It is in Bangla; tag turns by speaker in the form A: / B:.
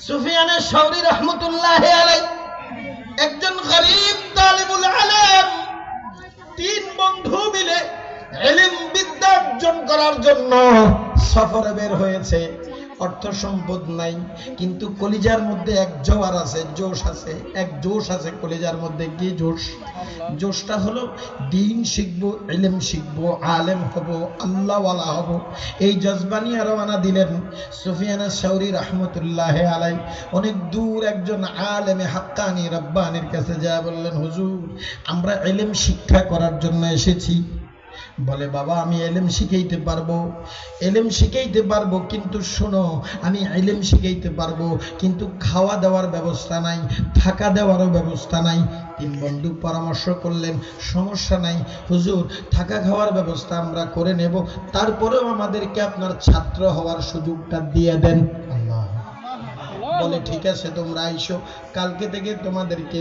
A: সুফিয়ান আশ-শাওরি রাহমাতুল্লাহি আলাইহি একজন গরীব তালিবুল ইলম, তিন বন্ধু মিলে ইলম বিদ্যা অর্জন করার জন্য সফরে বের হয়েছে। অর্থ সম্পদ নাই, কিন্তু কলিজার মধ্যে এক জোয়ার আছে, জোশ আছে, এক জোশ আছে কলিজার মধ্যে। কি জোশ? জোশটা হলো দ্বীন শিখবো, ইলম শিখবো, আলেম হব, আল্লাহওয়ালা হব। এই জজবা নিয়ে রওনা দিলেন সুফিয়ান আশ-শাওরি রাহমাতুল্লাহি আলাইহি। অনেক দূর একজন আলেমে হাক্কানি রব্বানির কাছে যায় বললেন, হুজুর আমরা ইলম শিক্ষা করার জন্য এসেছি। বলে, বাবা আমি ইলম শিখাইতে পারবো, ইলম শিখাইতে পারবো, কিন্তু শোনো আমি ইলম শিখাইতে পারবো, কিন্তু খাওয়া দাওয়ার ব্যবস্থা নাই, থাকা দেওয়ারও ব্যবস্থা নাই। তিন বন্ধু পরামর্শ করলেন, সমস্যা নাই হুজুর, থাকা খাওয়ার ব্যবস্থা আমরা করে নেব, তারপরেও আমাদেরকে আপনার ছাত্র হওয়ার সুযোগটা দিয়ে দেন। বলে, ঠিক আছে তোমরা আইসো, কালকে থেকে তোমাদেরকে